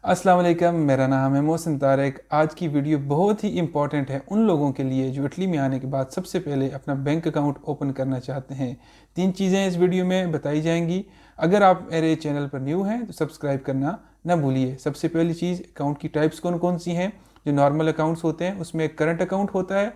अस्सलाम वालेकुम, मेरा नाम है मोहसिन तारिक। आज की वीडियो बहुत ही इंपॉर्टेंट है उन लोगों के लिए जो इटली में आने के बाद सबसे पहले अपना बैंक अकाउंट ओपन करना चाहते हैं। 3 चीज़ें इस वीडियो में बताई जाएंगी। अगर आप मेरे चैनल पर न्यू हैं तो सब्सक्राइब करना ना भूलिए। सबसे पहली चीज़, अकाउंट की टाइप्स कौन कौन सी हैं। जो नॉर्मल अकाउंट्स होते हैं उसमें एक करंट अकाउंट होता है,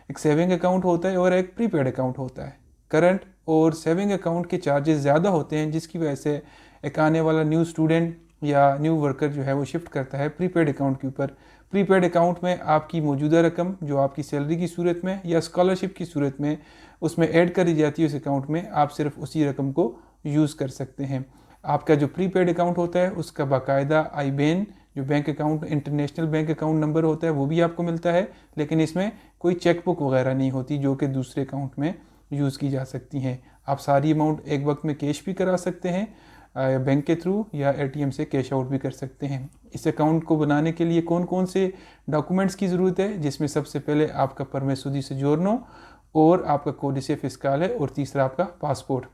एक सेविंग अकाउंट होता है और एक प्रीपेड अकाउंट होता है। करंट और सेविंग अकाउंट के चार्जेस ज़्यादा होते हैं, जिसकी वजह से एक आने वाला न्यू स्टूडेंट या न्यू वर्कर जो है वो शिफ्ट करता है प्रीपेड अकाउंट के ऊपर। प्रीपेड अकाउंट में आपकी मौजूदा रकम जो आपकी सैलरी की सूरत में या स्कॉलरशिप की सूरत में उसमें ऐड करी जाती है, उस अकाउंट में आप सिर्फ उसी रकम को यूज़ कर सकते हैं। आपका जो प्रीपेड अकाउंट होता है उसका बाकायदा आईबेन जो bank account international bank account number होता है वो भी आपको मिलता है, लेकिन इसमें कोई चेकबुक वगैरह नहीं होती जो कि दूसरे अकाउंट में यूज़ की जा सकती हैं। आप सारी अमाउंट एक वक्त में कैश भी करा सकते हैं बैंक के थ्रू, या एटीएम से कैश आउट भी कर सकते हैं। इस अकाउंट को बनाने के लिए कौन कौन से डॉक्यूमेंट्स की ज़रूरत है, जिसमें सबसे पहले आपका परमेसो दी सोजियोर्नो और आपका कोडिce फिस्काल है, और तीसरा आपका पासपोर्ट।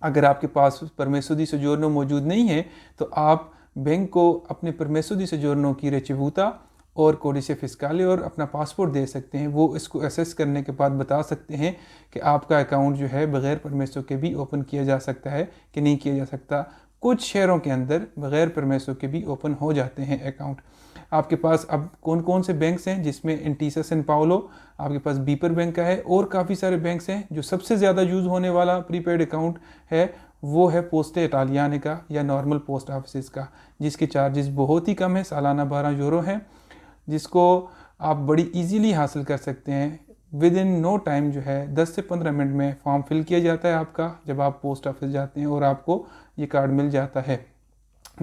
अगर आपके पास परमेसो दी सोजियोर्नो मौजूद नहीं है तो आप बैंक को अपने परमेसो दी सोजियोर्नो की रिcevuta और कोडिce फिस्काले और अपना पासपोर्ट दे सकते हैं। वो इसको असेस करने के बाद बता सकते हैं कि आपका अकाउंट जो है बग़ैर परमेसो के भी ओपन किया जा सकता है कि नहीं किया जा सकता। कुछ शहरों के अंदर बग़ैर परमेसो के भी ओपन हो जाते हैं अकाउंट। आपके पास अब कौन कौन से बैंक्स हैं, जिसमें इंटीसा सैन पाउलो, आपके पास बीपर बैंक का है, और काफ़ी सारे बैंक्स हैं। जो सबसे ज़्यादा यूज़ होने वाला प्रीपेड अकाउंट है वो है पोस्टे इटालियाने का या नॉर्मल पोस्ट ऑफिस का, जिसके चार्जेस बहुत ही कम है, सालाना 12 यूरो है, जिसको आप बड़ी इजीली हासिल कर सकते हैं। विद इन नो टाइम जो है 10 से 15 मिनट में फॉर्म फिल किया जाता है आपका, जब आप पोस्ट ऑफिस जाते हैं, और आपको ये कार्ड मिल जाता है।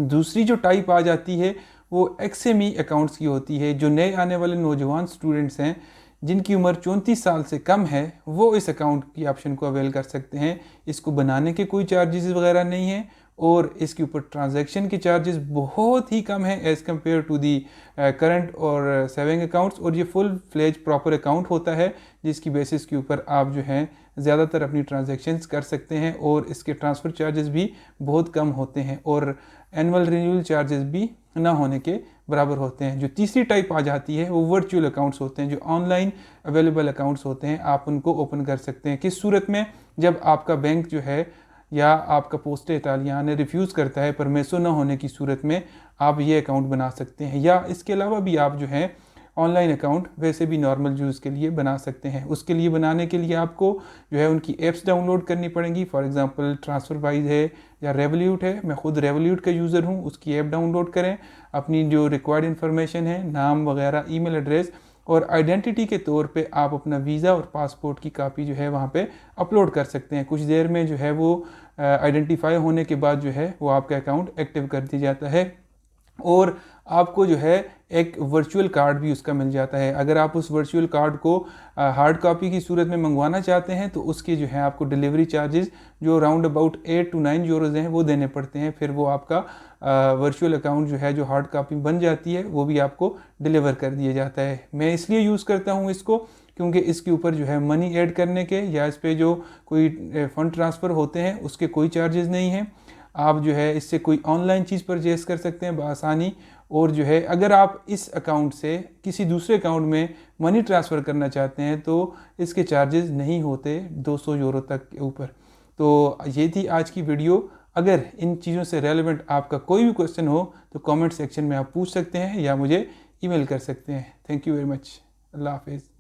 दूसरी जो टाइप आ जाती है वो एक्सएमई अकाउंट्स की होती है। जो नए आने वाले नौजवान स्टूडेंट्स हैं जिनकी उम्र 34 साल से कम है, वो इस अकाउंट की ऑप्शन को अवेल कर सकते हैं। इसको बनाने के कोई चार्जेस वगैरह नहीं है, और इसके ऊपर ट्रांजैक्शन के चार्जेस बहुत ही कम है as compare to the current और सेविंग अकाउंट्स। और ये फुल फ्लेज प्रॉपर अकाउंट होता है, जिसकी बेसिस के ऊपर आप जो हैं ज़्यादातर अपनी ट्रांजैक्शंस कर सकते हैं, और इसके ट्रांसफ़र चार्जेस भी बहुत कम होते हैं, और एनुअल रिन्यूअल चार्जेस भी ना होने के बराबर होते हैं। जो तीसरी टाइप आ जाती है वो वर्चुअल अकाउंट्स होते हैं, जो ऑनलाइन अवेलेबल अकाउंट्स होते हैं। आप उनको ओपन कर सकते हैं किस सूरत में, जब आपका बैंक जो है या आपका पोस्टे इटालियाने रिफ्यूज़ करता है परमेसो ना होने की सूरत में, आप ये अकाउंट बना सकते हैं। या इसके अलावा भी आप जो है ऑनलाइन अकाउंट वैसे भी नॉर्मल यूज़ के लिए बना सकते हैं। उसके लिए बनाने के लिए आपको जो है उनकी ऐप्स डाउनलोड करनी पड़ेंगी। फॉर एग्जांपल ट्रांसफ़रवाइज है या रेवोल्यूट है, मैं खुद रेवोल्यूट का यूज़र हूँ, उसकी ऐप डाउनलोड करें। अपनी जो रिक्वायर्ड इन्फॉर्मेशन है, नाम वगैरह, ईमेल एड्रेस और आइडेंटिटी के तौर पे आप अपना वीज़ा और पासपोर्ट की कापी जो है वहाँ पे अपलोड कर सकते हैं। कुछ देर में जो है वो आइडेंटिफाई होने के बाद जो है वो आपका अकाउंट एक्टिव कर दिया जाता है, और आपको जो है एक वर्चुअल कार्ड भी उसका मिल जाता है। अगर आप उस वर्चुअल कार्ड को हार्ड कॉपी की सूरत में मंगवाना चाहते हैं तो उसके जो है आपको डिलीवरी चार्जेस जो राउंड अबाउट 8 to 9 यूरोज़ हैं वो देने पड़ते हैं। फिर वो आपका वर्चुअल अकाउंट जो है जो हार्ड कॉपी बन जाती है वो भी आपको डिलीवर कर दिया जाता है। मैं इसलिए यूज़ करता हूँ इसको क्योंकि इसके ऊपर जो है मनी ऐड करने के या इस पर जो कोई फ़ंड ट्रांसफ़र होते हैं उसके कोई चार्जेस नहीं हैं। आप जो है इससे कोई ऑनलाइन चीज़ परचेज़ कर सकते हैं बआसानी। और जो है अगर आप इस अकाउंट से किसी दूसरे अकाउंट में मनी ट्रांसफ़र करना चाहते हैं तो इसके चार्जेस नहीं होते 200 यूरो तक के ऊपर। तो ये थी आज की वीडियो। अगर इन चीज़ों से रेलेवेंट आपका कोई भी क्वेश्चन हो तो कमेंट सेक्शन में आप पूछ सकते हैं या मुझे ईमेल कर सकते हैं। Thank you very much. अल्लाह हाफिज़।